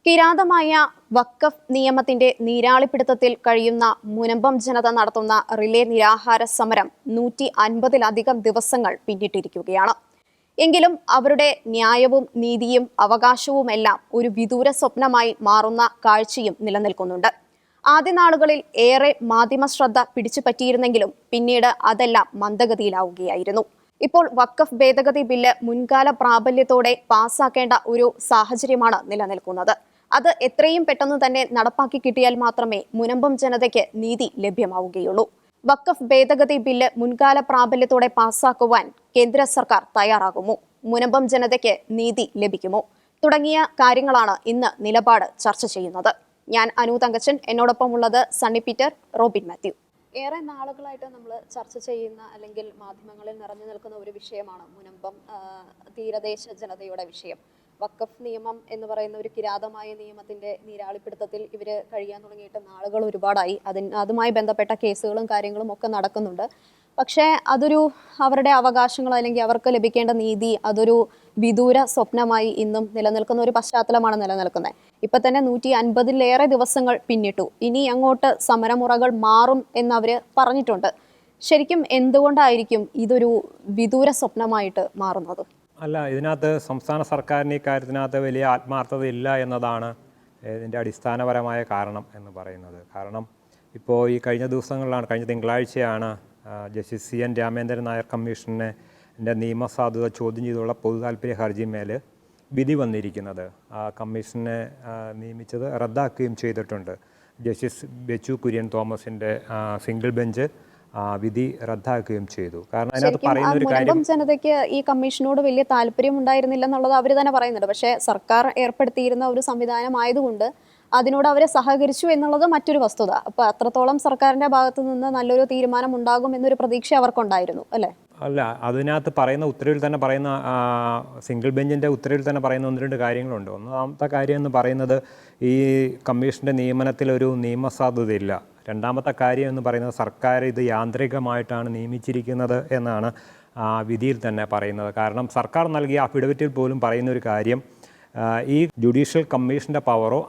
കിരാതമായ വഖഫ് നിയമത്തിന്റെ നീരാളിപ്പിടുത്തത്തിൽ കഴിയുന്ന മുനമ്പം ജനത നടത്തുന്ന റിലേ നിരാഹാര സമരം 150-ലധികം ദിവസങ്ങൾ പിന്നിട്ടിരിക്കുകയാണ്. എങ്കിലും അവരുടെ ന്യായവും നീതിയും അവകാശവുമെല്ലാം ഒരു വിദൂര സ്വപ്നമായി മാറുന്ന കാഴ്ചയും നിലനിൽക്കുന്നുണ്ട്. ആദ്യ നാളുകളിൽ ഏറെ മാധ്യമ ശ്രദ്ധ പിടിച്ചുപറ്റിയിരുന്നെങ്കിലും പിന്നീട് അതെല്ലാം മന്ദഗതിയിലാവുകയായിരുന്നു. ഇപ്പോൾ വഖഫ് ഭേദഗതി ബില്ല് മുൻകാല പ്രാബല്യത്തോടെ പാസാക്കേണ്ട ഒരു സാഹചര്യമാണ് നിലനിൽക്കുന്നത്. അത് എത്രയും പെട്ടെന്ന് തന്നെ നടപ്പാക്കി കിട്ടിയാൽ മാത്രമേ മുനമ്പം ജനതയ്ക്ക് നീതി ലഭ്യമാവുകയുള്ളൂ. വഖഫ് ഭേദഗതി ബില്ല് മുൻകാല പ്രാബല്യത്തോടെ പാസാക്കുവാൻ കേന്ദ്ര സർക്കാർ തയ്യാറാകുമോ? മുനമ്പം ജനതയ്ക്ക് നീതി ലഭിക്കുമോ? തുടങ്ങിയ കാര്യങ്ങളാണ് ഇന്ന് നിലപാട് ചർച്ച ചെയ്യുന്നത്. ഞാൻ അനു തങ്കച്ചൻ, എന്നോടൊപ്പം ഉള്ളത് സണ്ണി പീറ്റർ, റോബിൻ മാത്യു. ഏറെ നാളുകളായിട്ട് നമ്മൾ ചർച്ച ചെയ്യുന്ന അല്ലെങ്കിൽ മാധ്യമങ്ങളിൽ നിറഞ്ഞു നിൽക്കുന്ന ഒരു വിഷയമാണ് മുനമ്പം തീരദേശ ജനതയുടെ വിഷയം. വഖഫ് നിയമം എന്ന് പറയുന്ന ഒരു കിരാതമായ നിയമത്തിന്റെ നീരാളിപ്പിടുത്തത്തിൽ ഇവർ കഴിയാൻ തുടങ്ങിയിട്ട് നാളുകൾ ഒരുപാടായി. അതുമായി ബന്ധപ്പെട്ട കേസുകളും കാര്യങ്ങളും ഒക്കെ നടക്കുന്നുണ്ട്. പക്ഷേ അതൊരു അവരുടെ അവകാശങ്ങൾ അല്ലെങ്കിൽ അവർക്ക് ലഭിക്കേണ്ട നീതി അതൊരു വിദൂര സ്വപ്നമായി ഇന്നും നിലനിൽക്കുന്ന ഒരു പശ്ചാത്തലമാണ് നിലനിൽക്കുന്നത്. ഇപ്പൊ തന്നെ 150-ലേറെ ദിവസങ്ങൾ പിന്നിട്ടു. ഇനി അങ്ങോട്ട് സമരമുറകൾ മാറും എന്നവര് പറഞ്ഞിട്ടുണ്ട്. ശരിക്കും എന്തുകൊണ്ടായിരിക്കും ഇതൊരു വിദൂര സ്വപ്നമായിട്ട് മാറുന്നത്? അല്ല, ഇതിനകത്ത് സംസ്ഥാന സർക്കാരിന് ഈ കാര്യത്തിനകത്ത് വലിയ ആത്മാർത്ഥതയില്ല എന്നതാണ് ഇതിൻ്റെ അടിസ്ഥാനപരമായ കാരണം എന്ന് പറയുന്നത്. കാരണം ഇപ്പോൾ ഈ കഴിഞ്ഞ ദിവസങ്ങളിലാണ്, കഴിഞ്ഞ തിങ്കളാഴ്ചയാണ് ജസ്റ്റിസ് CN രാമേന്ദ്രൻ നായർ കമ്മീഷൻ്റെ നിയമസാധുത ചോദ്യം ചെയ്തുള്ള പൊതു താൽപ്പര്യ ഹർജിമേൽ വിധി വന്നിരിക്കുന്നത്. ആ കമ്മീഷനെ നിയമിച്ചത് റദ്ദാക്കുകയും ചെയ്തിട്ടുണ്ട്. ജസ്റ്റിസ് ബെച്ചു കുര്യൻ തോമസിൻ്റെ സിംഗിൾ ബെഞ്ച് വിധി റദ്ദാക്കുകയും ചെയ്തു. കാരണം അതിനകത്ത് പറയുന്ന ഒരു കാര്യം, ജനതയ്ക്ക് ഈ കമ്മീഷനോട് വലിയ താല്പര്യം ഉണ്ടായിരുന്നില്ല എന്നുള്ളത് അവർ തന്നെ പറയുന്നുണ്ട്. പക്ഷേ സർക്കാർ ഏർപ്പെടുത്തിയിരുന്ന ഒരു സംവിധാനം ആയതുകൊണ്ട് അതിനോട് അവരെ സഹകരിച്ചു എന്നുള്ളത് മറ്റൊരു വസ്തുത. അപ്പൊ അത്രത്തോളം സർക്കാരിന്റെ ഭാഗത്തു നിന്ന് നല്ലൊരു തീരുമാനം ഉണ്ടാകും എന്നൊരു പ്രതീക്ഷ അവർക്കുണ്ടായിരുന്നു, അല്ലേ? അല്ല, അതിനകത്ത് പറയുന്ന ഉത്തരവിൽ തന്നെ പറയുന്ന സിംഗിൾ ബെഞ്ചിൻ്റെ ഉത്തരവിൽ തന്നെ പറയുന്ന 1-2 കാര്യങ്ങളുണ്ട്. ഒന്നാമത്തെ കാര്യം എന്ന് പറയുന്നത് ഈ കമ്മീഷൻ്റെ നിയമനത്തിൽ ഒരു നിയമസാധുതയില്ല. രണ്ടാമത്തെ കാര്യം എന്ന് പറയുന്നത് സർക്കാർ ഇത് യാന്ത്രികമായിട്ടാണ് നിയമിച്ചിരിക്കുന്നത് എന്നാണ് വിധിയിൽ തന്നെ പറയുന്നത്. കാരണം സർക്കാർ നൽകിയ അഫിഡവിറ്റിൽ പോലും പറയുന്ന ഒരു കാര്യം, ഈ ജുഡീഷ്യൽ കമ്മീഷൻ്റെ പവറോ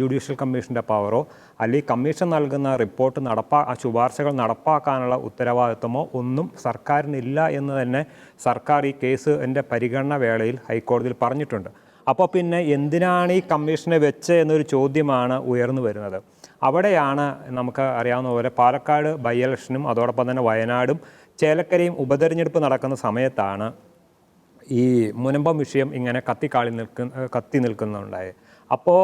ജുഡീഷ്യൽ കമ്മീഷൻ്റെ പവറോ അല്ലെങ്കിൽ കമ്മീഷൻ നൽകുന്ന റിപ്പോർട്ട് ശുപാർശകൾ നടപ്പാക്കാനുള്ള ഉത്തരവാദിത്വമോ ഒന്നും സർക്കാരിനില്ല എന്ന് തന്നെ സർക്കാർ ഈ കേസിൻ്റെ പരിഗണന വേളയിൽ ഹൈക്കോടതിയിൽ പറഞ്ഞിട്ടുണ്ട്. അപ്പോൾ പിന്നെ എന്തിനാണ് ഈ കമ്മീഷനെ വെച്ച് എന്നൊരു ചോദ്യമാണ് ഉയർന്നു വരുന്നത്. അവിടെയാണ് നമുക്ക് അറിയാവുന്ന പോലെ പാലക്കാട് ബൈ ഇലക്ഷനും അതോടൊപ്പം തന്നെ വയനാടും ചേലക്കരയും ഉപതെരഞ്ഞെടുപ്പ് നടക്കുന്ന സമയത്താണ് ഈ മുനമ്പം വിഷയം ഇങ്ങനെ കത്തി നിൽക്കുന്നുണ്ടായത്. അപ്പോൾ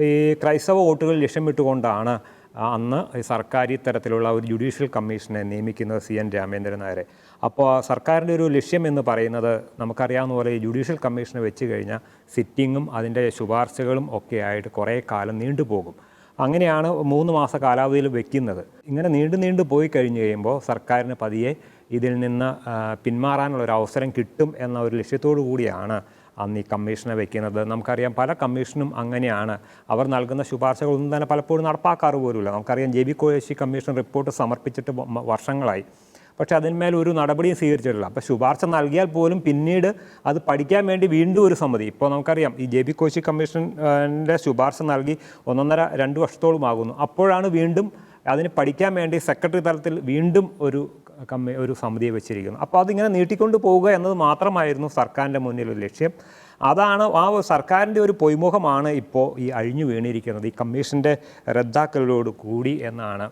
ഈ ക്രൈസ്തവ വോട്ടുകൾ ലക്ഷ്യമിട്ടുകൊണ്ടാണ് അന്ന് സർക്കാർ ഇത്തരത്തിലുള്ള ഒരു ജുഡീഷ്യൽ കമ്മീഷനെ നിയമിക്കുന്നത് CN രാമേന്ദ്രൻ നായരെ. അപ്പോൾ സർക്കാരിൻ്റെ ഒരു ലക്ഷ്യം എന്ന് പറയുന്നത് നമുക്കറിയാവുന്ന പോലെ ഈ ജുഡീഷ്യൽ കമ്മീഷനെ വെച്ച് കഴിഞ്ഞാൽ സിറ്റിങ്ങും അതിൻ്റെ ശുപാർശകളും ഒക്കെ ആയിട്ട് കുറേ കാലം നീണ്ടുപോകും. അങ്ങനെയാണ് 3 മാസ കാലാവധിയിൽ വെക്കുന്നത്. ഇങ്ങനെ നീണ്ടു പോയി കഴിഞ്ഞ് കഴിയുമ്പോൾ സർക്കാരിന് പതിയെ ഇതിൽ നിന്ന് പിന്മാറാനുള്ളൊരു അവസരം കിട്ടും എന്ന ഒരു ലക്ഷ്യത്തോടു കൂടിയാണ് അന്ന് ഈ കമ്മീഷനെ വെക്കുന്നത്. നമുക്കറിയാം പല കമ്മീഷനും അങ്ങനെയാണ്. അവർ നൽകുന്ന ശുപാർശകളൊന്നും തന്നെ പലപ്പോഴും നടപ്പാക്കാറ് പോലുമില്ല. നമുക്കറിയാം JB കോശി കമ്മീഷൻ റിപ്പോർട്ട് സമർപ്പിച്ചിട്ട് വർഷങ്ങളായി. പക്ഷേ അതിന്മേൽ ഒരു നടപടിയും സ്വീകരിച്ചിട്ടില്ല. അപ്പോൾ ശുപാർശ നൽകിയാൽ പോലും പിന്നീട് അത് പഠിക്കാൻ വേണ്ടി വീണ്ടും ഒരു സമിതി, ഇപ്പോൾ നമുക്കറിയാം ഈ JB കോശി കമ്മീഷൻ്റെ ശുപാർശ നൽകി 1.5-2 വർഷത്തോളമാകുന്നു. അപ്പോഴാണ് വീണ്ടും അതിന് പഠിക്കാൻ വേണ്ടി സെക്രട്ടറി തലത്തിൽ വീണ്ടും ഒരു സമിതിയെ വെച്ചിരിക്കുന്നു. അപ്പോൾ അതിങ്ങനെ നീട്ടിക്കൊണ്ട് പോവുക എന്നത് മാത്രമായിരുന്നു സർക്കാരിൻ്റെ മുന്നിലൊരു ലക്ഷ്യം. അതാണ് ആ സർക്കാരിൻ്റെ ഒരു പൊയ്മുഖമാണ് ഇപ്പോൾ ഈ അഴിഞ്ഞു വീണിരിക്കുന്നത് ഈ കമ്മീഷൻ്റെ റദ്ദാക്കലോട് കൂടി എന്നാണ്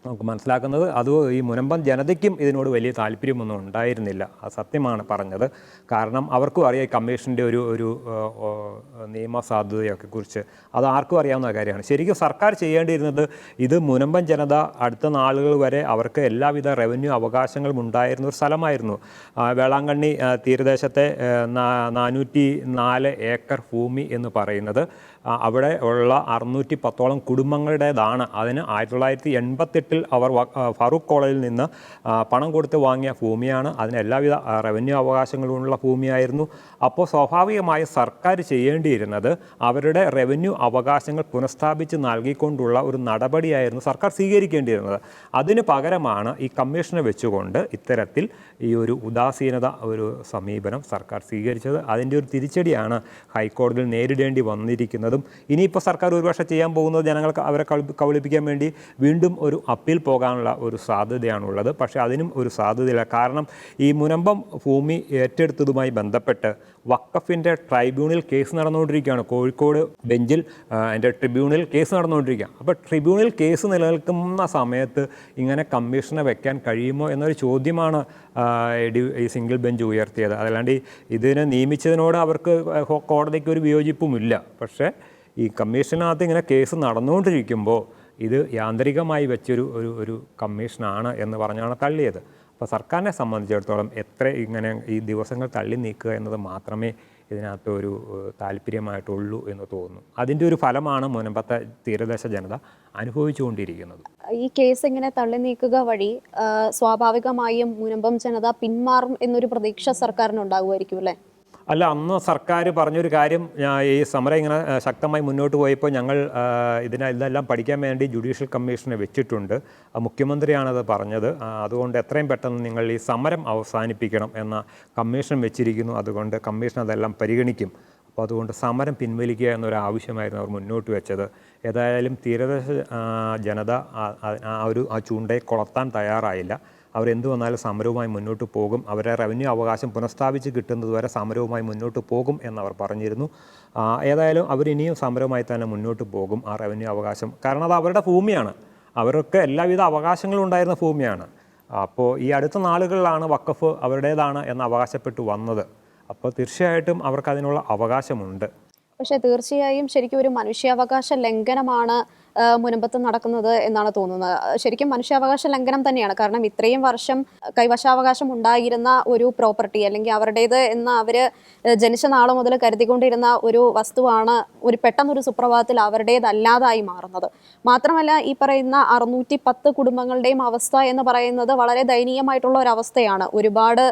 നമുക്ക് മനസ്സിലാക്കുന്നത്. അത് ഈ മുനമ്പം ജനതയ്ക്കും ഇതിനോട് വലിയ താല്പര്യമൊന്നും ഉണ്ടായിരുന്നില്ല, അത് സത്യമാണ് പറഞ്ഞത്. കാരണം അവർക്കും അറിയാം ഈ കമ്മീഷൻ്റെ ഒരു നിയമസാധുതയൊക്കെ കുറിച്ച്. അത് ആർക്കും അറിയാവുന്ന കാര്യമാണ്. ശരിക്കും സർക്കാർ ചെയ്യേണ്ടിയിരുന്നത് ഇത് മുനമ്പം ജനത അടുത്ത നാളുകൾ വരെ അവർക്ക് എല്ലാവിധ റവന്യൂ അവകാശങ്ങളും ഉണ്ടായിരുന്ന ഒരു സ്ഥലമായിരുന്നു. വേളാങ്കണ്ണി തീരദേശത്തെ 404 ഏക്കർ ഭൂമി എന്ന് പറയുന്നത് അവിടെ ഉള്ള 610ഓളം കുടുംബങ്ങളുടേതാണ്. അതിന് 1988 അവർ ഫാറൂഖ് കോളേജിൽ നിന്ന് പണം കൊടുത്ത് വാങ്ങിയ ഭൂമിയാണ്. അതിന് എല്ലാവിധ റവന്യൂ അവകാശങ്ങളുമുള്ള ഭൂമിയായിരുന്നു. അപ്പോൾ സ്വാഭാവികമായി സർക്കാർ ചെയ്യേണ്ടിയിരുന്നത് അവരുടെ റവന്യൂ അവകാശങ്ങൾ പുനഃസ്ഥാപിച്ച് നൽകിക്കൊണ്ടുള്ള ഒരു നടപടിയായിരുന്നു സർക്കാർ സ്വീകരിക്കേണ്ടിയിരുന്നത്. അതിന് പകരമാണ് ഈ കമ്മീഷനെ വെച്ചുകൊണ്ട് ഇത്തരത്തിൽ ഈ ഒരു ഉദാസീനത ഒരു സമീപനം സർക്കാർ സ്വീകരിച്ചത്. അതിൻ്റെ ഒരു തിരിച്ചടിയാണ് ഹൈക്കോടതിയിൽ നേരിടേണ്ടി വന്നിരിക്കുന്നത്. ഇനിയിപ്പോൾ സർക്കാർ ഒരുപക്ഷെ ചെയ്യാൻ പോകുന്നത് ജനങ്ങൾക്ക് അവരെ കബളിപ്പിക്കാൻ വേണ്ടി വീണ്ടും ഒരു അപ്പീൽ പോകാനുള്ള ഒരു സാധ്യതയാണുള്ളത്. പക്ഷേ അതിനും ഒരു സാധ്യതയില്ല. കാരണം ഈ മുനമ്പം ഭൂമി ഏറ്റെടുത്തതുമായി ബന്ധപ്പെട്ട് വഖഫിൻ്റെ ട്രൈബ്യൂണൽ കേസ് നടന്നുകൊണ്ടിരിക്കുകയാണ്. കോഴിക്കോട് ബെഞ്ചിൽ അതിൻ്റെ ട്രിബ്യൂണൽ കേസ് നടന്നുകൊണ്ടിരിക്കുക. അപ്പോൾ ട്രിബ്യൂണൽ കേസ് നിലനിൽക്കുന്ന സമയത്ത് ഇങ്ങനെ കമ്മീഷനെ വെക്കാൻ കഴിയുമോ എന്നൊരു ചോദ്യമാണ് ഈ സിംഗിൾ ബെഞ്ച് ഉയർത്തിയത്. അതല്ലാണ്ട് ഇതിനെ നിയമിച്ചതിനോട് അവർക്ക് കോടതിക്ക് ഒരു വിയോജിപ്പുമില്ല. പക്ഷേ ഈ കമ്മീഷനകത്ത് ഇങ്ങനെ കേസ് നടന്നുകൊണ്ടിരിക്കുമ്പോൾ ഇത് യാന്ത്രികമായി വെച്ചൊരു ഒരു കമ്മീഷനാണ് എന്ന് പറഞ്ഞാണ് തള്ളിയത്. അപ്പോൾ സർക്കാരിനെ സംബന്ധിച്ചിടത്തോളം ഇങ്ങനെ ഈ ദിവസങ്ങൾ തള്ളി നീക്കുക എന്നത് മാത്രമേ ഇതിനകത്ത് ഒരു താല്പര്യമായിട്ടുള്ളൂ എന്ന് തോന്നുന്നു. അതിൻ്റെ ഒരു ഫലമാണ് മുനമ്പത്തെ തീരദേശ ജനത അനുഭവിച്ചുകൊണ്ടിരിക്കുന്നത്. ഈ കേസ് ഇങ്ങനെ തള്ളി നീക്കുക വഴി സ്വാഭാവികമായും മുനമ്പം ജനത പിന്മാറും എന്നൊരു പ്രതീക്ഷ സർക്കാരിനുണ്ടാകുമായിരിക്കും അല്ലേ? അല്ല, അന്ന് സർക്കാർ പറഞ്ഞൊരു കാര്യം, ഈ സമരം ഇങ്ങനെ ശക്തമായി മുന്നോട്ട് പോയപ്പോൾ ഞങ്ങൾ ഇതെല്ലാം പഠിക്കാൻ വേണ്ടി ജുഡീഷ്യൽ കമ്മീഷനെ വെച്ചിട്ടുണ്ട്. മുഖ്യമന്ത്രിയാണത് പറഞ്ഞത്. അതുകൊണ്ട് എത്രയും പെട്ടെന്ന് നിങ്ങൾ ഈ സമരം അവസാനിപ്പിക്കണം എന്ന കമ്മീഷൻ വെച്ചിരിക്കുന്നു. അതുകൊണ്ട് കമ്മീഷൻ അതെല്ലാം പരിഗണിക്കും. അപ്പോൾ അതുകൊണ്ട് സമരം പിൻവലിക്കുക എന്നൊരു ആവശ്യമായിരുന്നു അവർ മുന്നോട്ട് വെച്ചത്. ഏതായാലും തീരദേശ ജനത ആ ചൂണ്ടയെ കൊളത്താൻ തയ്യാറായില്ല. അവരെന്ത് വന്നാലും സമരവുമായി മുന്നോട്ട് പോകും. അവരെ റവന്യൂ അവകാശം പുനഃസ്ഥാപിച്ച് കിട്ടുന്നതുവരെ സമരവുമായി മുന്നോട്ട് പോകും എന്നവർ പറഞ്ഞിരുന്നു. ഏതായാലും അവരിനിയും സമരവുമായി തന്നെ മുന്നോട്ട് പോകും. ആ റവന്യൂ അവകാശം, കാരണം അത് അവരുടെ ഭൂമിയാണ്. അവർക്ക് എല്ലാവിധ അവകാശങ്ങളും ഉണ്ടായിരുന്ന ഭൂമിയാണ്. അപ്പോൾ ഈ അടുത്ത നാളുകളിലാണ് വഖഫ് അവരുടേതാണ് എന്ന് അവകാശപ്പെട്ടു വന്നത്. അപ്പോൾ തീർച്ചയായിട്ടും അവർക്ക് അതിനുള്ള അവകാശമുണ്ട്. പക്ഷേ തീർച്ചയായും ശരിക്കും ഒരു മനുഷ്യാവകാശ ലംഘനമാണ് മുനമ്പത്ത് നടക്കുന്നത് എന്നാണ് തോന്നുന്നത്. ശരിക്കും മനുഷ്യാവകാശ ലംഘനം തന്നെയാണ്. കാരണം ഇത്രയും വർഷം കൈവശാവകാശം ഉണ്ടായിരുന്ന ഒരു പ്രോപ്പർട്ടി, അല്ലെങ്കിൽ അവരുടേത് എന്ന് അവർ ജനിച്ച നാൾ മുതൽ കരുതിക്കൊണ്ടിരുന്ന ഒരു വസ്തുവാണ് പെട്ടെന്നൊരു സുപ്രഭാതത്തിൽ അവരുടേതല്ലാതായി മാറുന്നത്. മാത്രമല്ല, ഈ പറയുന്ന 610 കുടുംബങ്ങളുടെയും അവസ്ഥ എന്ന് പറയുന്നത് വളരെ ദയനീയമായിട്ടുള്ള ഒരവസ്ഥയാണ്. ഒരുപാട്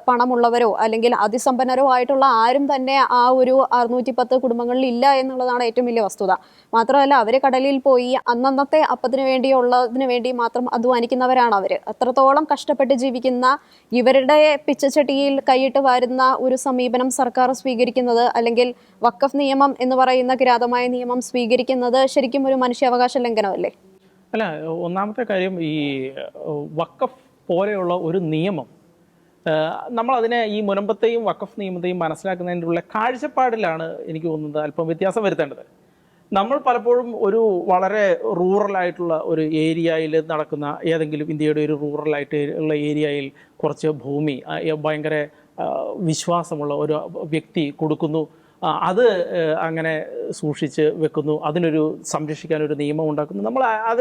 പണമുള്ളവരോ അല്ലെങ്കിൽ അതിസമ്പന്നരോ ആയിട്ടുള്ള ആരും തന്നെ ആ ഒരു 610 കുടുംബങ്ങളിൽ ഇല്ല എന്നുള്ളതാണ് ഏറ്റവും വലിയ വസ്തുത. മാത്രമല്ല, അവർ കടലിൽ പോയി അന്നന്നത്തെ അപ്പത്തിന് വേണ്ടിയുള്ളതിന് വേണ്ടി മാത്രം അധ്വാനിക്കുന്നവരാണ് അവർ. അത്രത്തോളം കഷ്ടപ്പെട്ട് ജീവിക്കുന്ന ഇവരുടെ പിച്ചച്ചട്ടിയിൽ കൈയിട്ട് വാരുന്ന ഒരു സമീപനം സർക്കാർ സ്വീകരിക്കുന്നത്, അല്ലെങ്കിൽ വഖഫ് നിയമം എന്ന് പറയുന്ന കിരാതമായ നിയമം സ്വീകരിക്കുന്നത് ശരിക്കും ഒരു മനുഷ്യാവകാശ ലംഘനമല്ലേ? അല്ല, ഒന്നാമത്തെ കാര്യം, ഈ വഖഫ് പോലെയുള്ള ഒരു നിയമം നമ്മളതിനെ ഈ മുനമ്പത്തെയും വഖഫ് നിയമത്തെയും മനസ്സിലാക്കുന്നതിനുള്ള കാഴ്ചപ്പാടിലാണ് എനിക്ക് തോന്നുന്നത് അല്പം വ്യത്യാസം വരുത്തേണ്ടത്. നമ്മൾ പലപ്പോഴും ഒരു വളരെ റൂറലായിട്ടുള്ള ഒരു ഏരിയയിൽ നടക്കുന്ന ഏതെങ്കിലും ഇന്ത്യയുടെ ഒരു റൂറലായിട്ട് ഉള്ള ഏരിയയിൽ കുറച്ച് ഭൂമി ഭയങ്കര വിശ്വാസമുള്ള ഒരു വ്യക്തി കൊടുക്കുന്നു, അത് അങ്ങനെ സൂക്ഷിച്ച് വെക്കുന്നു, അതിനൊരു സംരക്ഷിക്കാനൊരു നിയമം ഉണ്ടാക്കുന്നു. നമ്മൾ ആ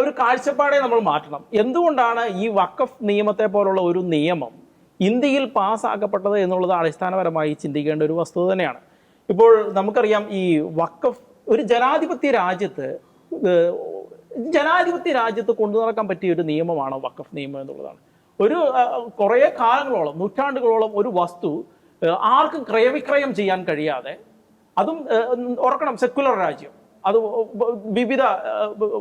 ഒരു കാഴ്ചപ്പാടെ നമ്മൾ മാറ്റണം. എന്തുകൊണ്ടാണ് ഈ വഖഫ് നിയമത്തെ പോലുള്ള ഒരു നിയമം ഇന്ത്യയിൽ പാസ്സാക്കപ്പെട്ടത് എന്നുള്ളത് അടിസ്ഥാനപരമായി ചിന്തിക്കേണ്ട ഒരു വസ്തുത തന്നെയാണ്. ഇപ്പോൾ നമുക്കറിയാം, ഈ വഖഫ് ഒരു ജനാധിപത്യ രാജ്യത്ത് കൊണ്ടു നടക്കാൻ പറ്റിയ ഒരു നിയമമാണ് വഖഫ് നിയമം എന്നുള്ളതാണ്. കുറേ കാലങ്ങളോളം, നൂറ്റാണ്ടുകളോളം ഒരു വസ്തു ആർക്കും ക്രയവിക്രയം ചെയ്യാൻ കഴിയാതെ, അതും ഓർക്കണം, സെക്കുലർ രാജ്യം, അത് വിവിധ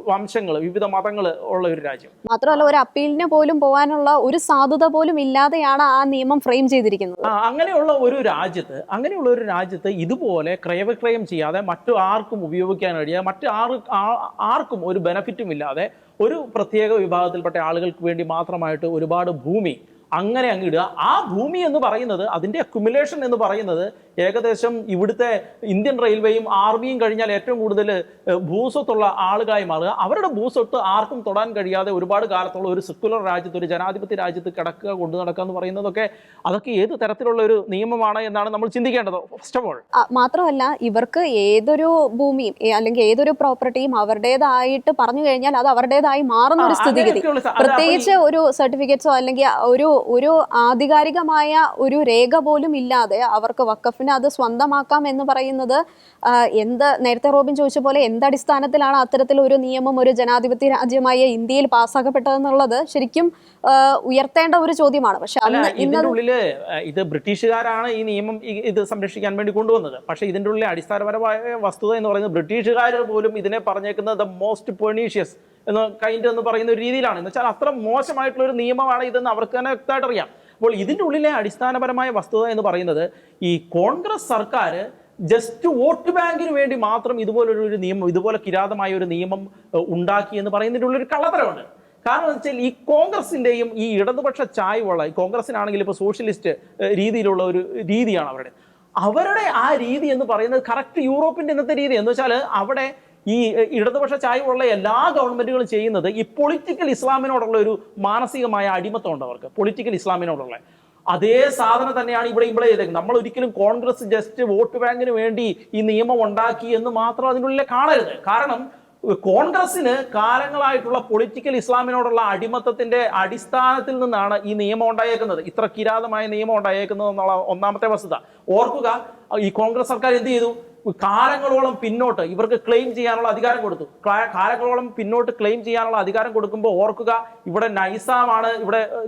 വംശങ്ങൾ, വിവിധ മതങ്ങൾ ഉള്ള ഒരു രാജ്യം. മാത്രമല്ല, ഒരു അപ്പീലിന് പോലും പോകാനുള്ള ഒരു സാധ്യത പോലും ഇല്ലാതെയാണ് ആ നിയമം ഫ്രെയിം ചെയ്തിരിക്കുന്നത്. അങ്ങനെയുള്ള ഒരു രാജ്യത്ത് ഇതുപോലെ ക്രയവിക്രയം ചെയ്യാതെ, മറ്റു ആർക്കും ഉപയോഗിക്കാൻ കഴിയാതെ, ആർക്കും ഒരു ബെനഫിറ്റും ഇല്ലാതെ, ഒരു പ്രത്യേക വിഭാഗത്തിൽപ്പെട്ട ആളുകൾക്ക് വേണ്ടി മാത്രമായിട്ട് ഒരുപാട് ഭൂമി അങ്ങനെ അങ്ങിടുക. ആ ഭൂമി എന്ന് പറയുന്നത്, അതിൻ്റെ അക്യുമുലേഷൻ എന്ന് പറയുന്നത് ഏകദേശം ഇവിടുത്തെ ഇന്ത്യൻ റെയിൽവേയും ആർമിയും കഴിഞ്ഞാൽ ഏറ്റവും കൂടുതൽ ഭൂസ്വത്തുള്ള ആളുകളായി മാറുക. അവരുടെ ഭൂസ്വത്ത് ആർക്കും തൊടാൻ കഴിയാതെ ഒരുപാട് കാലത്തോളം ഒരു സെക്കുലർ രാജ്യത്ത്, ഒരു ജനാധിപത്യ രാജ്യത്ത് കിടക്കുക, കൊണ്ടു നടക്കുക എന്ന് പറയുന്നതൊക്കെ അതൊക്കെ ഏത് തരത്തിലുള്ള ഒരു നിയമമാണ് എന്നാണ് നമ്മൾ ചിന്തിക്കേണ്ടത്. ഫസ്റ്റ് ഓഫ് ഓൾ, മാത്രമല്ല, ഇവർക്ക് ഏതൊരു ഭൂമിയും അല്ലെങ്കിൽ ഏതൊരു പ്രോപ്പർട്ടിയും അവരുടേതായിട്ട് പറഞ്ഞു കഴിഞ്ഞാൽ അത് അവരുടേതായി മാറുന്ന ഒരു സ്ഥിതിഗതി, പ്രത്യേകിച്ച് ഒരു സർട്ടിഫിക്കറ്റ്സോ അല്ലെങ്കിൽ ഒരു ഒരു ആധികാരികമായ ഒരു രേഖ പോലും ഇല്ലാതെ അവർക്ക് വഖഫിന് അത് സ്വന്തമാക്കാം എന്ന് പറയുന്നത് നേരത്തെ റോബിൻ ചോദിച്ച പോലെ എന്തടിസ്ഥാനത്തിലാണ് അത്തരത്തിൽ ഒരു നിയമം ഒരു ജനാധിപത്യ രാജ്യമായ ഇന്ത്യയിൽ പാസ്സാക്കപ്പെട്ടതെന്നുള്ളത് ശരിക്കും ഉയർത്തേണ്ട ഒരു ചോദ്യമാണ്. പക്ഷെ ഇതിന്റെ ഉള്ളില് ഇത് ബ്രിട്ടീഷുകാരാണ് ഈ നിയമം ഇത് സംരക്ഷിക്കാൻ വേണ്ടി കൊണ്ടുവന്നത്. പക്ഷെ ഇതിന്റെ ഉള്ളിൽ അടിസ്ഥാനപരമായ വസ്തുത എന്ന് പറയുന്നത് ബ്രിട്ടീഷുകാർ പോലും ഇതിനെ പറഞ്ഞേക്കുന്നത് ദ മോസ്റ്റ് പെർണീഷ്യസ് എന്ന് പറയുന്ന ഒരു രീതിയിലാണ്. എന്ന് വെച്ചാൽ അത്ര മോശമായിട്ടുള്ള ഒരു നിയമമാണ് ഇതെന്ന് അവർക്ക് തന്നെ വ്യക്തമായിട്ട് അറിയാം. അപ്പോൾ ഇതിന്റെ ഉള്ളിലെ അടിസ്ഥാനപരമായ വസ്തുത എന്ന് പറയുന്നത് ഈ കോൺഗ്രസ് സർക്കാർ ജസ്റ്റ് വോട്ട് ബാങ്കിന് വേണ്ടി മാത്രം ഇതുപോലൊരു നിയമം, ഇതുപോലെ കിരാതമായ ഒരു നിയമം ഉണ്ടാക്കി എന്ന് പറയുന്നതിൻ്റെ ഉള്ളൊരു കള്ളത്തരമുണ്ട്. കാരണം എന്ന് വെച്ചാൽ ഈ കോൺഗ്രസിന്റെയും ഈ ഇടതുപക്ഷ ചായ്വുള്ള, ഈ കോൺഗ്രസിനാണെങ്കിൽ ഇപ്പോൾ സോഷ്യലിസ്റ്റ് രീതിയിലുള്ള ഒരു രീതിയാണ് അവരുടെ ആ രീതി എന്ന് പറയുന്നത് കറക്റ്റ് യൂറോപ്പിന്റെ ഇന്നത്തെ രീതി എന്ന് വെച്ചാൽ അവിടെ ഈ ഇടതുപക്ഷ ചായ്വുള്ള എല്ലാ ഗവൺമെന്റുകളും ചെയ്യുന്നത് ഈ പൊളിറ്റിക്കൽ ഇസ്ലാമിനോടുള്ള ഒരു മാനസികമായ അടിമത്തം ഉണ്ട് അവർക്ക്. പൊളിറ്റിക്കൽ ഇസ്ലാമിനോടുള്ള അതേ സാധനം തന്നെയാണ് ഇവിടെ ചെയ്തേക്കുന്നത്. നമ്മൾ ഒരിക്കലും കോൺഗ്രസ് ജസ്റ്റ് വോട്ട് ബാങ്കിന് വേണ്ടി ഈ നിയമം ഉണ്ടാക്കി എന്ന് മാത്രം അതിനുള്ളിൽ കാണരുത്. കാരണം കോൺഗ്രസിന് കാലങ്ങളായിട്ടുള്ള പൊളിറ്റിക്കൽ ഇസ്ലാമിനോടുള്ള അടിമത്തത്തിന്റെ അടിസ്ഥാനത്തിൽ നിന്നാണ് ഈ നിയമം ഉണ്ടായേക്കുന്നത്, ഇത്ര കിരാതമായ നിയമം ഉണ്ടായേക്കുന്നത് എന്നുള്ള ഒന്നാമത്തെ വസ്തുത ഓർക്കുക. ഈ കോൺഗ്രസ് സർക്കാർ എന്ത് ചെയ്തു? കാലങ്ങളോളം പിന്നോട്ട് ഇവർക്ക് ക്ലെയിം ചെയ്യാനുള്ള അധികാരം കൊടുത്തു. കാലങ്ങളോളം പിന്നോട്ട് ക്ലെയിം ചെയ്യാനുള്ള അധികാരം കൊടുക്കുമ്പോൾ ഓർക്കുക, ഇവിടെ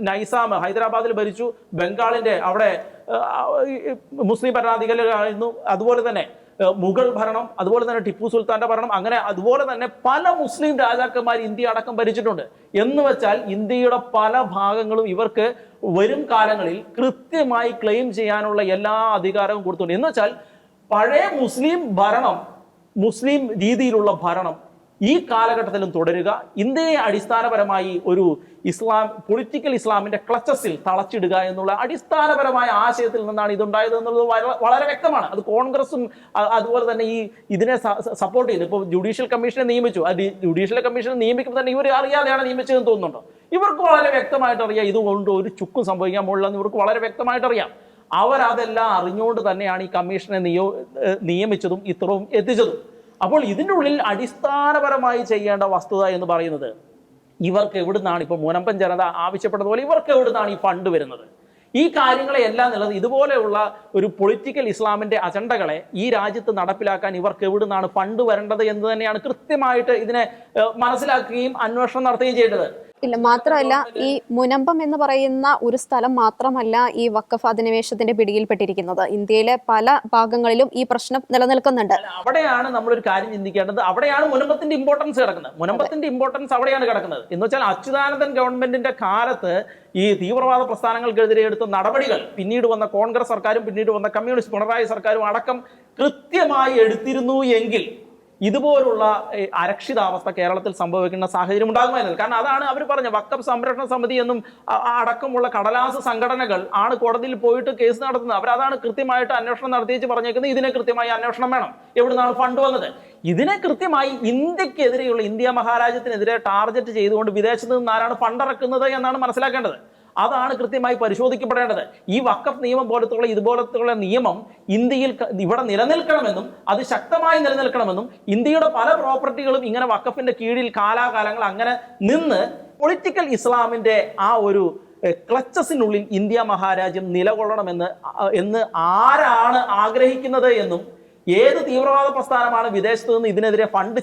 നൈസാം ഹൈദരാബാദിൽ ഭരിച്ചു, ബംഗാളിന്റെ അവിടെ മുസ്ലിം ഭരണാധികാരികളായിരുന്നു, അതുപോലെ തന്നെ മുഗൾ ഭരണം, അതുപോലെ തന്നെ ടിപ്പു സുൽത്താന്റെ ഭരണം, അങ്ങനെ അതുപോലെ തന്നെ പല മുസ്ലിം രാജാക്കന്മാർ ഇന്ത്യ അടക്കം ഭരിച്ചിട്ടുണ്ട്. എന്ന് വെച്ചാൽ ഇന്ത്യയുടെ പല ഭാഗങ്ങളും ഇവർക്ക് വരും കാലങ്ങളിൽ കൃത്യമായി ക്ലെയിം ചെയ്യാനുള്ള എല്ലാ അധികാരവും കൊടുത്തിട്ടുണ്ട്. എന്ന് വെച്ചാൽ പഴയ മുസ്ലിം രീതിയിലുള്ള ഭരണം ഈ കാലഘട്ടത്തിലും തുടരുക, ഇന്ത്യയെ അടിസ്ഥാനപരമായി ഒരു പൊളിറ്റിക്കൽ ഇസ്ലാമിന്റെ ക്ലച്ചസിൽ തളച്ചിടുക എന്നുള്ള അടിസ്ഥാനപരമായ ആശയത്തിൽ നിന്നാണ് ഇതുണ്ടായത് എന്നുള്ളത് വളരെ വ്യക്തമാണ്. അത് കോൺഗ്രസും അതുപോലെ തന്നെ ഇതിനെ സപ്പോർട്ട് ചെയ്യുന്നു. ഇപ്പോൾ ജുഡീഷ്യൽ കമ്മീഷനെ നിയമിച്ചു, ജുഡീഷ്യൽ കമ്മീഷനെ നിയമിക്കുമ്പോൾ തന്നെ ഇവർ അറിയാതെയാണ് നിയമിച്ചതെന്ന് തോന്നുന്നുണ്ടോ? ഇവർക്ക് വളരെ വ്യക്തമായിട്ട് അറിയാം ഇതുകൊണ്ട് ഒരു ചുക്കും സംഭവിക്കാൻ പോലുള്ളതെന്ന് ഇവർക്ക് വളരെ വ്യക്തമായിട്ട് അറിയാം. അവരതെല്ലാം അറിഞ്ഞുകൊണ്ട് തന്നെയാണ് ഈ കമ്മീഷനെ നിയമിച്ചതും ഇത്രയും എത്തിച്ചതും. അപ്പോൾ ഇതിൻ്റെ ഉള്ളിൽ അടിസ്ഥാനപരമായി ചെയ്യേണ്ട വസ്തുത എന്ന് പറയുന്നത് ഇവർക്ക് എവിടുന്നാണ്, ഇപ്പോൾ മുനമ്പൻ ജനത ആവശ്യപ്പെട്ടതുപോലെ ഇവർക്ക് എവിടുന്നാണ് ഈ ഫണ്ട് വരുന്നത്? ഈ കാര്യങ്ങളെല്ലാം ഉള്ളത് ഇതുപോലെയുള്ള ഒരു പൊളിറ്റിക്കൽ ഇസ്ലാമിന്റെ അജണ്ടകളെ ഈ രാജ്യത്ത് നടപ്പിലാക്കാൻ ഇവർക്ക് എവിടുന്നാണ് ഫണ്ട് വരേണ്ടത് എന്ന് തന്നെയാണ് കൃത്യമായിട്ട് ഇതിനെ മനസ്സിലാക്കുകയും അന്വേഷണം നടത്തുകയും ചെയ്യേണ്ടത്. ഇല്ല, മാത്രമല്ല ഈ മുനമ്പം എന്ന് പറയുന്ന ഒരു സ്ഥലം മാത്രമല്ല ഈ വഖഫ് അധിനിവേശത്തിന്റെ പിടിയിൽപ്പെട്ടിരിക്കുന്നത്. ഇന്ത്യയിലെ പല ഭാഗങ്ങളിലും ഈ പ്രശ്നം നിലനിൽക്കുന്നുണ്ട്. അവിടെയാണ് നമ്മളൊരു കാര്യം ചിന്തിക്കേണ്ടത്. അവിടെയാണ് മുനമ്പത്തിന്റെ ഇമ്പോർട്ടൻസ് കിടക്കുന്നത്. മുനമ്പത്തിന്റെ ഇമ്പോർട്ടൻസ് അവിടെയാണ് കിടക്കുന്നത്. എന്ന് വെച്ചാൽ അച്യുതാനന്ദൻ ഗവൺമെന്റിന്റെ കാലത്ത് ഈ തീവ്രവാദ പ്രസ്ഥാനങ്ങൾക്കെതിരെ എടുത്ത നടപടികൾ പിന്നീട് വന്ന കോൺഗ്രസ് സർക്കാരും പിന്നീട് വന്ന കമ്മ്യൂണിസ്റ്റ് പിണറായി സർക്കാരും അടക്കം കൃത്യമായി എടുത്തിരുന്നു എങ്കിൽ ഇതുപോലുള്ള അരക്ഷിതാവസ്ഥ കേരളത്തിൽ സംഭവിക്കുന്ന സാഹചര്യം ഉണ്ടാകുമായിരുന്നില്ല. കാരണം അതാണ് അവർ പറഞ്ഞ വഖഫ് സംരക്ഷണ സമിതി എന്നും അടക്കമുള്ള കടലാസ് സംഘടനകൾ ആണ് കോടതിയിൽ പോയിട്ട് കേസ് നടത്തുന്നത്. അവരതാണ് കൃത്യമായിട്ട് അന്വേഷണം നടത്തിയേച്ച് പറഞ്ഞേക്കുന്നത്. ഇതിനെ കൃത്യമായി അന്വേഷണം വേണം, എവിടുന്നാണ് ഫണ്ട് വന്നത്. ഇതിനെ കൃത്യമായി ഇന്ത്യക്കെതിരെയുള്ള, ഇന്ത്യ മഹാരാജ്യത്തിനെതിരെ ടാർഗറ്റ് ചെയ്തുകൊണ്ട് വിദേശത്ത് നിന്ന് ആരാണ് ഫണ്ട് ഇറക്കുന്നത് എന്നാണ് മനസ്സിലാക്കേണ്ടത്. അതാണ് കൃത്യമായി പരിശോധിക്കപ്പെടേണ്ടത്. ഈ വഖഫ് നിയമം ഇതുപോലത്തുള്ള നിയമം ഇന്ത്യയിൽ ഇവിടെ നിലനിൽക്കണമെന്നും അത് ശക്തമായി നിലനിൽക്കണമെന്നും ഇന്ത്യയുടെ പല പ്രോപ്പർട്ടികളും ഇങ്ങനെ വഖഫിന്റെ കീഴിൽ കാലാകാലങ്ങൾ അങ്ങനെ നിന്ന് പൊളിറ്റിക്കൽ ഇസ്ലാമിന്റെ ആ ഒരു ക്ലച്ചസിനുള്ളിൽ ഇന്ത്യ മഹാരാജ്യം നിലകൊള്ളണമെന്ന് ആരാണ് ആഗ്രഹിക്കുന്നത് എന്നും ഏത് തീവ്രവാദ പ്രസ്ഥാനമാണ് വിദേശത്ത് നിന്ന് ഇതിനെതിരെ ഫണ്ട്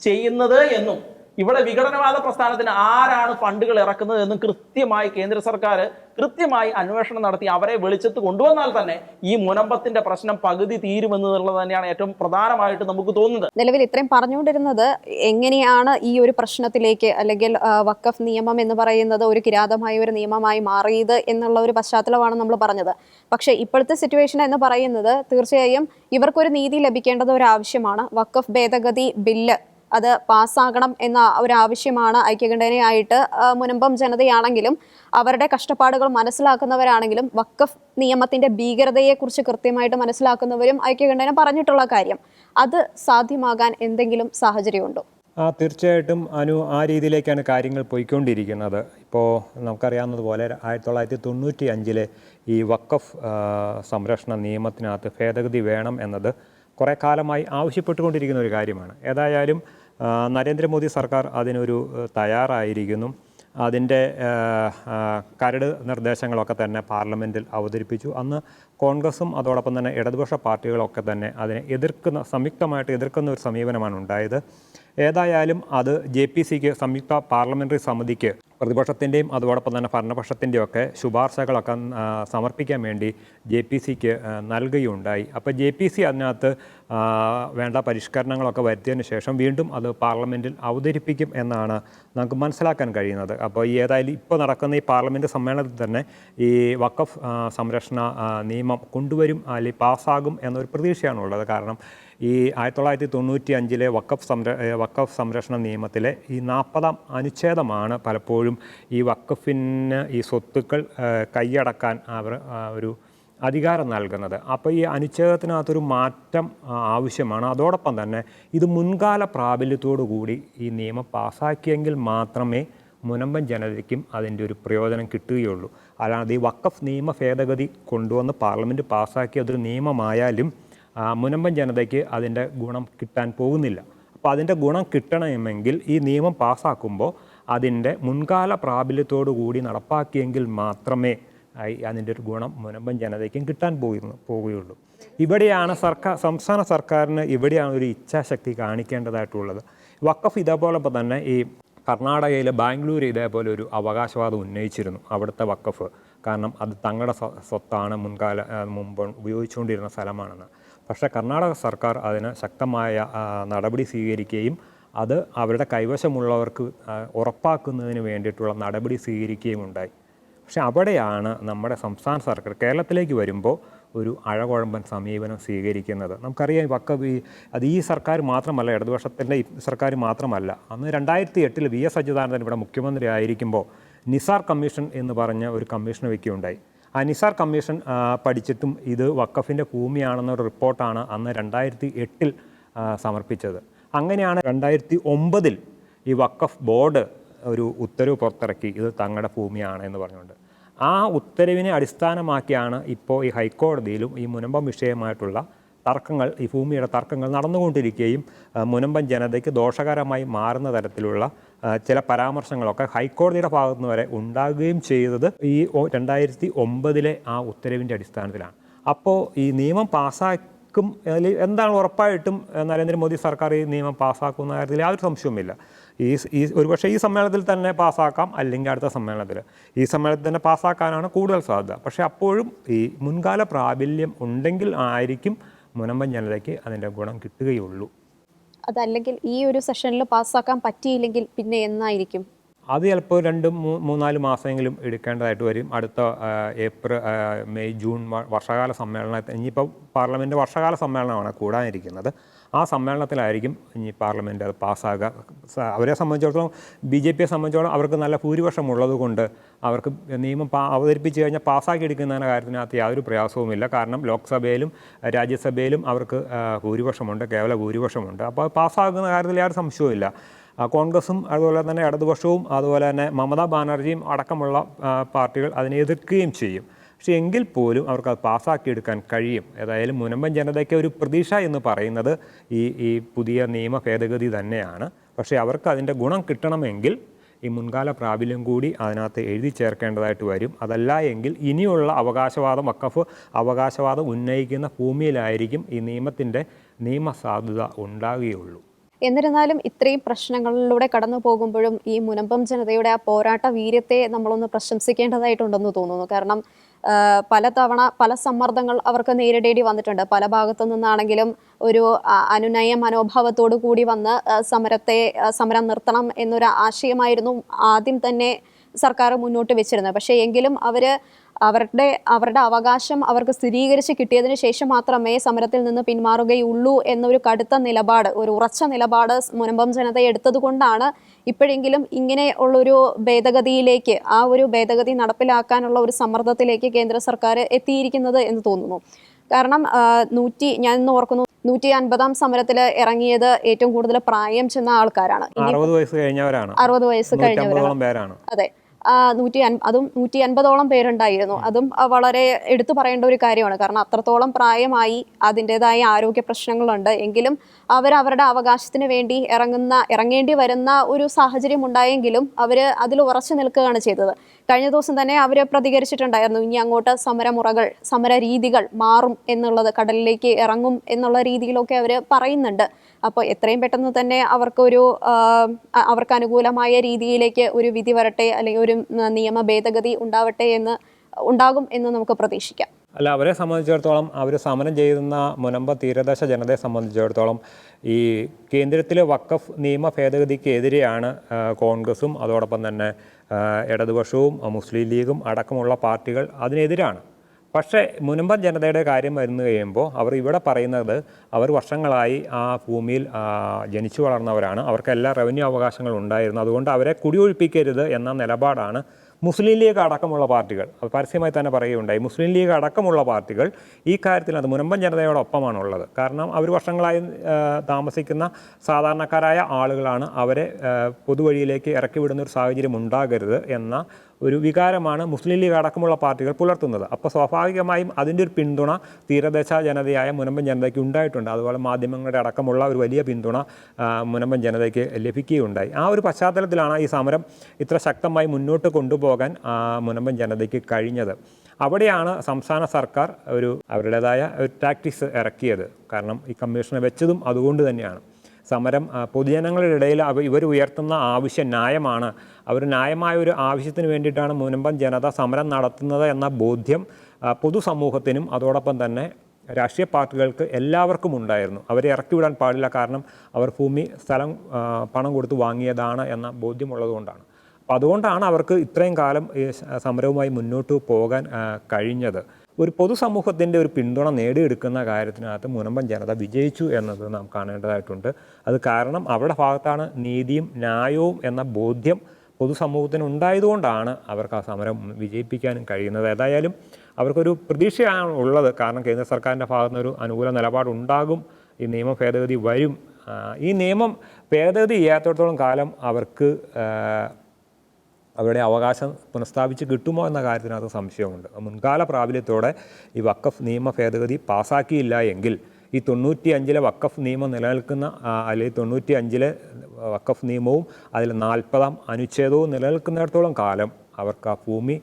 ചെയ്യുന്നത് എന്നും ഇവിടെ വിഘടനവാദ പ്രസ്ഥാനത്തിന് ആരാണ് ഫണ്ടുകൾ ഇറക്കുന്നത് എന്നും കൃത്യമായി കേന്ദ്ര സർക്കാർ കൃത്യമായി അന്വേഷണം നടത്തി അവരെ വെളിച്ചത്ത് കൊണ്ടുവന്നാൽ തന്നെ ഈ മുനമ്പത്തിന്റെ പ്രശ്നം പകുതി തീരുമെന്നുള്ളത് തന്നെയാണ് ഏറ്റവും പ്രധാനമായിട്ട് നമുക്ക് തോന്നുന്നത്. നിലവിൽ ഇത്രയും പറഞ്ഞുകൊണ്ടിരുന്നത് എങ്ങനെയാണ് ഈ ഒരു പ്രശ്നത്തിലേക്ക്, അല്ലെങ്കിൽ വഖഫ് നിയമം എന്ന് പറയുന്നത് ഒരു കിരാതമായ ഒരു നിയമമായി മാറിയത് എന്നുള്ള ഒരു പശ്ചാത്തലമാണ് നമ്മൾ പറഞ്ഞത്. പക്ഷേ ഇപ്പോഴത്തെ സിറ്റുവേഷൻ എന്ന് പറയുന്നത് തീർച്ചയായും ഇവർക്കൊരു നീതി ലഭിക്കേണ്ടത് ഒരു ആവശ്യമാണ്. വഖഫ് ഭേദഗതി ബില്ല് അത് പാസ്സാകണം എന്ന ഒരു ആവശ്യമാണ് ഐക്യകണ്ഠേനയായിട്ട് മുനമ്പം ജനതയാണെങ്കിലും അവരുടെ കഷ്ടപ്പാടുകൾ മനസ്സിലാക്കുന്നവരാണെങ്കിലും വഖഫ് നിയമത്തിന്റെ ഭീകരതയെക്കുറിച്ച് കൃത്യമായിട്ട് മനസ്സിലാക്കുന്നവരും ഐക്യകണ്ഠേന പറഞ്ഞിട്ടുള്ള കാര്യം. അത് സാധ്യമാകാൻ എന്തെങ്കിലും സാഹചര്യമുണ്ടോ? തീർച്ചയായിട്ടും ആ രീതിയിലേക്കാണ് കാര്യങ്ങൾ പോയിക്കൊണ്ടിരിക്കുന്നത്. ഇപ്പോൾ നമുക്കറിയാവുന്നതുപോലെ 1995 ഈ വഖഫ് സംരക്ഷണ നിയമത്തിനകത്ത് ഭേദഗതി വേണം എന്നത് കുറേ കാലമായി ആവശ്യപ്പെട്ടുകൊണ്ടിരിക്കുന്ന ഒരു കാര്യമാണ്. ഏതായാലും നരേന്ദ്രമോദി സർക്കാർ അതിനൊരു തയ്യാറായിരിക്കുന്നു. അതിൻ്റെ കരട് നിർദ്ദേശങ്ങളൊക്കെ തന്നെ പാർലമെൻറ്റിൽ അവതരിപ്പിച്ചു. അന്ന് കോൺഗ്രസും അതോടൊപ്പം തന്നെ ഇടതുപക്ഷ പാർട്ടികളൊക്കെ തന്നെ അതിനെ സംയുക്തമായിട്ട് എതിർക്കുന്ന ഒരു സമീപനമാണ് ഉണ്ടായത്. ഏതായാലും അത് JPCക്ക് സംയുക്ത പാർലമെൻ്ററി സമിതിക്ക് പ്രതിപക്ഷത്തിൻ്റെയും അതോടൊപ്പം തന്നെ ഭരണപക്ഷത്തിൻ്റെയും ഒക്കെ ശുപാർശകളൊക്കെ സമർപ്പിക്കാൻ വേണ്ടി JPCക്ക് നൽകുകയുണ്ടായി. അപ്പോൾ JPC അതിനകത്ത് വേണ്ട പരിഷ്കരണങ്ങളൊക്കെ വരുത്തിയതിന് ശേഷം വീണ്ടും അത് പാർലമെൻറ്റിൽ അവതരിപ്പിക്കും എന്നാണ് നമുക്ക് മനസ്സിലാക്കാൻ കഴിയുന്നത്. അപ്പോൾ ഏതായാലും ഇപ്പോൾ നടക്കുന്ന ഈ പാർലമെൻറ്റ് സമ്മേളനത്തിൽ തന്നെ ഈ വഖഫ് സംരക്ഷണ നിയമം കൊണ്ടുവരും, അല്ലെങ്കിൽ പാസ്സാകും എന്നൊരു പ്രതീക്ഷയാണുള്ളത്. കാരണം ഈ 1995 വഖഫ് സംരക്ഷണ നിയമത്തിലെ ഈ 40ാം അനുച്ഛേദമാണ് പലപ്പോഴും ഈ വഖഫിന് ഈ സ്വത്തുക്കൾ കൈയടക്കാൻ ഒരു അധികാരം നൽകുന്നത്. അപ്പോൾ ഈ അനുച്ഛേദത്തിനകത്തൊരു മാറ്റം ആവശ്യമാണ്. അതോടൊപ്പം തന്നെ ഇത് മുൻകാല പ്രാബല്യത്തോടു കൂടി ഈ നിയമം പാസ്സാക്കിയെങ്കിൽ മാത്രമേ മുനമ്പൻ ജനതയ്ക്കും അതിൻ്റെ ഒരു പ്രയോജനം കിട്ടുകയുള്ളൂ. അല്ലാതെ ഈ വഖഫ് നിയമ ഭേദഗതി കൊണ്ടുവന്ന് പാർലമെൻറ്റ് പാസ്സാക്കി അതൊരു നിയമമായാലും മുനമ്പൻ ജനതയ്ക്ക് അതിൻ്റെ ഗുണം കിട്ടാൻ പോകുന്നില്ല. അപ്പോൾ അതിൻ്റെ ഗുണം കിട്ടണമെങ്കിൽ ഈ നിയമം പാസ്സാക്കുമ്പോൾ അതിൻ്റെ മുൻകാല പ്രാബല്യത്തോടു കൂടി നടപ്പാക്കിയെങ്കിൽ മാത്രമേ അതിൻ്റെ ഒരു ഗുണം മുനമ്പൻ ജനതയ്ക്കും കിട്ടാൻ പോവുകയുള്ളൂ. ഇവിടെയാണ് സംസ്ഥാന സർക്കാരിന് ഇവിടെയാണ് ഒരു ഇച്ഛാശക്തി കാണിക്കേണ്ടതായിട്ടുള്ളത്. വഖഫ് ഇതേപോലെ തന്നെ ഈ കർണാടകയിലെ ബാംഗ്ലൂർ ഇതേപോലെ ഒരു അവകാശവാദം ഉന്നയിച്ചിരുന്നു അവിടുത്തെ വഖഫ്. കാരണം അത് തങ്ങളുടെ സ്വത്താണ്, മുമ്പ് ഉപയോഗിച്ചുകൊണ്ടിരുന്ന സ്ഥലമാണെന്ന്. പക്ഷേ കർണാടക സർക്കാർ അതിന് ശക്തമായ നടപടി സ്വീകരിക്കുകയും അത് അവരുടെ കൈവശമുള്ളവർക്ക് ഉറപ്പാക്കുന്നതിന് വേണ്ടിയിട്ടുള്ള നടപടി സ്വീകരിക്കുകയും ഉണ്ടായി. പക്ഷെ അവിടെയാണ് നമ്മുടെ സംസ്ഥാന സർക്കാർ കേരളത്തിലേക്ക് വരുമ്പോൾ ഒരു അഴകുഴമ്പൻ സമീപനം സ്വീകരിക്കുന്നത്. നമുക്കറിയാം വഖഫ് അത് ഈ സർക്കാർ മാത്രമല്ല, ഇടതുപക്ഷത്തിൻ്റെ സർക്കാർ മാത്രമല്ല. അന്ന് 2008 VS അച്യുതാനന്ദൻ ഇവിടെ മുഖ്യമന്ത്രി ആയിരിക്കുമ്പോൾ നിസാർ കമ്മീഷൻ എന്ന് പറഞ്ഞ ഒരു കമ്മീഷൻ വയ്ക്കുകയുണ്ടായി. ആ നിസാർ കമ്മീഷൻ പഠിച്ചിട്ടും ഇത് വഖഫിൻ്റെ ഭൂമിയാണെന്നൊരു റിപ്പോർട്ടാണ് അന്ന് 2008 സമർപ്പിച്ചത്. അങ്ങനെയാണ് 2009 ഈ വഖഫ് ബോർഡ് ഒരു ഉത്തരവ് പുറത്തിറക്കി, ഇത് തങ്ങളുടെ ഭൂമിയാണ് എന്ന് പറഞ്ഞുകൊണ്ട്. ആ ഉത്തരവിനെ അടിസ്ഥാനമാക്കിയാണ് ഇപ്പോൾ ഈ ഹൈക്കോടതിയിലും ഈ മുനമ്പം വിഷയമായിട്ടുള്ള തർക്കങ്ങൾ, ഈ ഭൂമിയുടെ തർക്കങ്ങൾ നടന്നുകൊണ്ടിരിക്കുകയും മുനമ്പൻ ജനതയ്ക്ക് ദോഷകരമായി മാറുന്ന തരത്തിലുള്ള ചില പരാമർശങ്ങളൊക്കെ ഹൈക്കോടതിയുടെ ഭാഗത്തുനിന്ന് വരെ ഉണ്ടാകുകയും ചെയ്തത് ഈ 2009 ആ ഉത്തരവിൻ്റെ അടിസ്ഥാനത്തിലാണ്. അപ്പോൾ ഈ നിയമം പാസ്സാക്കും എന്താണ് ഉറപ്പായിട്ടും നരേന്ദ്രമോദി സർക്കാർ ഈ നിയമം പാസ്സാക്കുന്ന കാര്യത്തിൽ യാതൊരു സംശയവുമില്ല. ഒരുപക്ഷെ ഈ സമ്മേളനത്തിൽ തന്നെ പാസ്സാക്കാം, അല്ലെങ്കിൽ അടുത്ത സമ്മേളനത്തിൽ. ഈ സമ്മേളനത്തിൽ തന്നെ പാസ്സാക്കാനാണ് കൂടുതൽ സാധ്യത. പക്ഷേ അപ്പോഴും ഈ മുൻകാല പ്രാബല്യം ഉണ്ടെങ്കിൽ ആയിരിക്കും മുനമ്പൻ ജനതയ്ക്ക് അതിൻ്റെ ഗുണം കിട്ടുകയുള്ളൂ. അതല്ലെങ്കിൽ ഈ ഒരു സെഷനിൽ പാസ്സാക്കാൻ പറ്റിയില്ലെങ്കിൽ പിന്നെ എന്നായിരിക്കും? അത് ചിലപ്പോൾ 2-3-4 മാസമെങ്കിലും എടുക്കേണ്ടതായിട്ട് വരും. അടുത്ത ഏപ്രിൽ, മെയ്, ജൂൺ വർഷകാല സമ്മേളനത്തിൽ, ഇനിയിപ്പോൾ പാർലമെൻറ്റ് വർഷകാല സമ്മേളനമാണ് കൂടാനിരിക്കുന്നത്. ആ സമ്മേളനത്തിലായിരിക്കും ഇനി പാർലമെൻറ്റ് അത് പാസ്സാകുക. അവരെ സംബന്ധിച്ചിടത്തോളം, BJPയെ സംബന്ധിച്ചിടത്തോളം അവർക്ക് നല്ല ഭൂരിപക്ഷം ഉള്ളതുകൊണ്ട് അവർക്ക് നിയമം അവതരിപ്പിച്ച് കഴിഞ്ഞാൽ പാസ്സാക്കി എടുക്കുന്നതിൻ്റെ കാര്യത്തിനകത്ത് യാതൊരു പ്രയാസവുമില്ല. കാരണം ലോക്സഭയിലും രാജ്യസഭയിലും അവർക്ക് ഭൂരിപക്ഷമുണ്ട്, കേവല ഭൂരിപക്ഷമുണ്ട്. അപ്പോൾ പാസ്സാകുന്ന കാര്യത്തിൽ യാതൊരു സംശയവുമില്ല. കോൺഗ്രസും അതുപോലെ തന്നെ ഇടതുപക്ഷവും അതുപോലെ തന്നെ മമതാ ബാനർജിയും അടക്കമുള്ള പാർട്ടികൾ അതിനെ എതിർക്കുകയും ചെയ്യും. പക്ഷേ എങ്കിൽ പോലും അവർക്ക് അത് പാസ്സാക്കിയെടുക്കാൻ കഴിയും. ഏതായാലും മുനമ്പൻ ജനതയ്ക്ക് ഒരു പ്രതീക്ഷ എന്ന് പറയുന്നത് ഈ പുതിയ നിയമ ഭേദഗതി തന്നെയാണ്. പക്ഷേ അവർക്ക് അതിൻ്റെ ഗുണം കിട്ടണമെങ്കിൽ ഈ മുൻകാല പ്രാബല്യം കൂടി അതിനകത്ത് എഴുതി ചേർക്കേണ്ടതായിട്ട് വരും. അതല്ല എങ്കിൽ ഇനിയുള്ള അവകാശവാദം, വഖഫ് അവകാശവാദം ഉന്നയിക്കുന്ന ഭൂമിയിലായിരിക്കും ഈ നിയമത്തിൻ്റെ നിയമസാധുത ഉണ്ടാകുകയുള്ളൂ. എന്നിരുന്നാലും ഇത്രയും പ്രശ്നങ്ങളിലൂടെ കടന്നു പോകുമ്പോഴും ഈ മുനമ്പം ജനതയുടെ ആ പോരാട്ട വീര്യത്തെ നമ്മളൊന്ന് പ്രശംസിക്കേണ്ടതായിട്ടുണ്ടെന്ന് തോന്നുന്നു. കാരണം പലതവണ പല സമ്മർദ്ദങ്ങൾ അവർക്ക് നേരിടേണ്ടി വന്നിട്ടുണ്ട്. പല ഭാഗത്തു നിന്നാണെങ്കിലും ഒരു അനുനയ മനോഭാവത്തോടു കൂടി വന്ന് സമരം നിർത്തണം എന്നൊരു ആശയമായിരുന്നു ആദ്യം തന്നെ സർക്കാർ മുന്നോട്ട് വെച്ചിരുന്നത്. പക്ഷേ എങ്കിലും അവരുടെ അവകാശം അവർക്ക് സ്ഥിരീകരിച്ച് കിട്ടിയതിന് ശേഷം മാത്രമേ സമരത്തിൽ നിന്ന് പിന്മാറുകയുള്ളൂ എന്നൊരു കടുത്ത നിലപാട്, ഒരു ഉറച്ച നിലപാട് മുനമ്പം ജനത എടുത്തത് കൊണ്ടാണ് ഇപ്പോഴെങ്കിലും ഇങ്ങനെ ഉള്ളൊരു ഭേദഗതിയിലേക്ക്, ആ ഒരു ഭേദഗതി നടപ്പിലാക്കാനുള്ള ഒരു സമ്മർദ്ദത്തിലേക്ക് കേന്ദ്ര സർക്കാർ എത്തിയിരിക്കുന്നത് എന്ന് തോന്നുന്നു. കാരണം ഞാൻ ഇന്ന് ഓർക്കുന്നു, 150ാം സമരത്തിൽ ഇറങ്ങിയത് ഏറ്റവും കൂടുതൽ പ്രായം ചെന്ന ആൾക്കാരാണ്. 60 വയസ്സ് കഴിഞ്ഞവരാണ്. 60 വയസ്സ് കഴിഞ്ഞവരാണ്. പേരാണ്. അതെ. അതും 150ഓളം പേരുണ്ടായിരുന്നു. അതും വളരെ എടുത്തു പറയേണ്ട ഒരു കാര്യമാണ്. കാരണം അത്രത്തോളം പ്രായമായി, അതിൻ്റെതായ ആരോഗ്യ പ്രശ്നങ്ങളുണ്ട്. എങ്കിലും അവരവരുടെ അവകാശത്തിന് വേണ്ടി ഇറങ്ങേണ്ടി വരുന്ന ഒരു സാഹചര്യം ഉണ്ടായെങ്കിലും അവർ അതിൽ ഉറച്ചു നിൽക്കുകയാണ് ചെയ്തത്. കഴിഞ്ഞ ദിവസം തന്നെ അവർ പ്രതികരിച്ചിട്ടുണ്ടായിരുന്നു, ഇനി അങ്ങോട്ട് സമര രീതികൾ മാറും എന്നുള്ളത്, കടലിലേക്ക് ഇറങ്ങും എന്നുള്ള രീതിയിലൊക്കെ അവർ പറയുന്നുണ്ട്. അപ്പോൾ എത്രയും പെട്ടെന്ന് തന്നെ അവർക്ക് അനുകൂലമായ രീതിയിലേക്ക് ഒരു വിധി വരട്ടെ, അല്ലെങ്കിൽ ഒരു നിയമ ഭേദഗതി ഉണ്ടാകും എന്ന് നമുക്ക് പ്രതീക്ഷിക്കാം. അല്ല, അവരെ സംബന്ധിച്ചിടത്തോളം, അവർ സമരം ചെയ്യുന്ന മുനമ്പ തീരദേശ ജനതയെ സംബന്ധിച്ചിടത്തോളം ഈ കേന്ദ്രത്തിലെ വഖഫ് നിയമ ഭേദഗതിക്കെതിരെയാണ് കോൺഗ്രസും അതോടൊപ്പം തന്നെ ഇടതുപക്ഷവും മുസ്ലിം ലീഗും അടക്കമുള്ള പാർട്ടികൾ അതിനെതിരാണ്. പക്ഷേ മുനമ്പം ജനതയുടെ കാര്യം വരുന്നു കഴിയുമ്പോൾ അവർ ഇവിടെ പറയുന്നത്, അവർ വർഷങ്ങളായി ആ ഭൂമിയിൽ ജനിച്ചു വളർന്നവരാണ്, അവർക്ക് എല്ലാ റവന്യൂ അവകാശങ്ങളും ഉണ്ടായിരുന്നു, അതുകൊണ്ട് അവരെ കുടിയൊഴിപ്പിക്കരുത് എന്ന നിലപാടാണ് മുസ്ലിം ലീഗ് അടക്കമുള്ള പാർട്ടികൾ, അത് പരസ്യമായി തന്നെ പറയുകയുണ്ടായി. മുസ്ലിം ലീഗ് അടക്കമുള്ള പാർട്ടികൾ ഈ കാര്യത്തിൽ അത് മുനമ്പൻ ജനതയോടൊപ്പമാണുള്ളത്. കാരണം അവർ വർഷങ്ങളായി താമസിക്കുന്ന സാധാരണക്കാരായ ആളുകളാണ്. അവരെ പൊതുവഴിയിലേക്ക് ഇറക്കി വിടുന്ന ഒരു സാഹചര്യം ഉണ്ടാകരുത് എന്ന ഒരു വികാരമാണ് മുസ്ലിം ലീഗ് അടക്കമുള്ള പാർട്ടികൾ പുലർത്തുന്നത്. അപ്പോൾ സ്വാഭാവികമായും അതിൻ്റെ ഒരു പിന്തുണ തീരദേശ ജനതയായ മുനമ്പൻ ജനതയ്ക്ക് ഉണ്ടായിട്ടുണ്ട്. അതുപോലെ മാധ്യമങ്ങളുടെ അടക്കമുള്ള ഒരു വലിയ പിന്തുണ മുനമ്പൻ ജനതയ്ക്ക് ലഭിക്കുകയുണ്ടായി. ആ ഒരു പശ്ചാത്തലത്തിലാണ് ഈ സമരം ഇത്ര ശക്തമായി മുന്നോട്ട് കൊണ്ടുപോകാൻ മുനമ്പൻ ജനതയ്ക്ക് കഴിഞ്ഞത്. അവിടെയാണ് സംസ്ഥാന സർക്കാർ അവരുടേതായ ഒരു ടാക്ടിക്സ് ഇറക്കിയത്. കാരണം ഈ കമ്മീഷനെ വെച്ചതും അതുകൊണ്ട് തന്നെയാണ്. സമരം പൊതുജനങ്ങളുടെ ഇടയിൽ ഇവർ ഉയർത്തുന്ന ആവശ്യം ന്യായമാണ്, അവർ ന്യായമായ ഒരു ആവശ്യത്തിന് വേണ്ടിയിട്ടാണ് മുനമ്പൻ ജനത സമരം നടത്തുന്നത് എന്ന ബോധ്യം പൊതുസമൂഹത്തിനും അതോടൊപ്പം തന്നെ രാഷ്ട്രീയ പാർട്ടികൾക്ക് എല്ലാവർക്കും ഉണ്ടായിരുന്നു. അവരെ ഇറക്കി വിടാൻ പാടില്ല, കാരണം അവർ സ്ഥലം പണം കൊടുത്ത് വാങ്ങിയതാണ് എന്ന ബോധ്യമുള്ളതുകൊണ്ടാണ്. അപ്പോൾ അതുകൊണ്ടാണ് അവർക്ക് ഇത്രയും കാലം ഈ സമരവുമായി മുന്നോട്ട് പോകാൻ കഴിഞ്ഞത്. ഒരു പൊതുസമൂഹത്തിൻ്റെ ഒരു പിന്തുണ നേടിയെടുക്കുന്ന കാര്യത്തിനകത്ത് മുനമ്പൻ ജനത വിജയിച്ചു എന്നത് നാം കാണേണ്ടതായിട്ടുണ്ട്. അത് കാരണം അവരുടെ ഭാഗത്താണ് നീതിയും ന്യായവും എന്ന ബോധ്യം പൊതുസമൂഹത്തിന് ഉണ്ടായതുകൊണ്ടാണ് അവർക്ക് ആ സമരം വിജയിപ്പിക്കാനും കഴിയുന്നത്. ഏതായാലും അവർക്കൊരു പ്രതീക്ഷയാണ് ഉള്ളത്. കാരണം കേന്ദ്ര സർക്കാരിൻ്റെ ഭാഗത്തുനിന്ന് ഒരു അനുകൂല നിലപാടുണ്ടാകും, ഈ നിയമ ഭേദഗതി വരും. ഈ നിയമം ഭേദഗതി ചെയ്യാത്തിടത്തോളം കാലം അവർക്ക് അവരുടെ അവകാശം പുനഃസ്ഥാപിച്ച് കിട്ടുമോ എന്ന കാര്യത്തിനകത്ത് സംശയമുണ്ട്. മുൻകാല പ്രാബല്യത്തോടെ ഈ വഖഫ് നിയമ ഭേദഗതി പാസ്സാക്കിയില്ല എങ്കിൽ ഈ 95-ലെ വഖഫ് നിയമം നിലനിൽക്കുന്ന, അല്ലെങ്കിൽ 95-ലെ വഖഫ് നിയമവും അതിൽ 40-ാം അനുച്ഛേദവും നിലനിൽക്കുന്നിടത്തോളം കാലം അവർക്ക് ആ ഭൂമി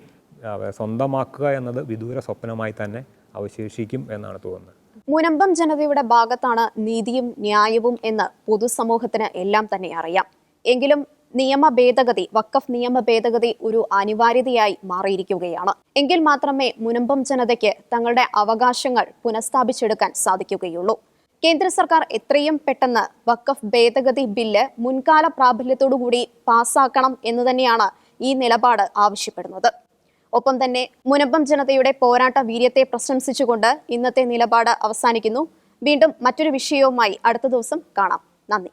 സ്വന്തമാക്കുക എന്നത് വിദൂര സ്വപ്നമായി തന്നെ അവശേഷിക്കും എന്നാണ് തോന്നുന്നത്. മുനമ്പം ജനതയുടെ ഭാഗത്താണ് നീതിയും ന്യായവും എന്ന് പൊതുസമൂഹത്തിന് എല്ലാം തന്നെ അറിയാം. എങ്കിലും വഖഫ് നിയമ ഭേദഗതി ഒരു അനിവാര്യതയായി മാറിയിരിക്കുകയാണ്. എങ്കിൽ മാത്രമേ മുനമ്പം ജനതയ്ക്ക് തങ്ങളുടെ അവകാശങ്ങൾ പുനഃസ്ഥാപിച്ചെടുക്കാൻ സാധിക്കുകയുള്ളൂ. കേന്ദ്ര സർക്കാർ എത്രയും പെട്ടെന്ന് വഖഫ് ഭേദഗതി ബില്ല് മുൻകാല പ്രാബല്യത്തോടുകൂടി പാസ്സാക്കണം എന്ന് തന്നെയാണ് ഈ നിലപാട് ആവശ്യപ്പെടുന്നത്. ഒപ്പം തന്നെ മുനമ്പം ജനതയുടെ പോരാട്ട വീര്യത്തെ പ്രശംസിച്ചുകൊണ്ട് ഇന്നത്തെ നിലപാട് അവസാനിക്കുന്നു. വീണ്ടും മറ്റൊരു വിഷയവുമായി അടുത്ത ദിവസം കാണാം. നന്ദി.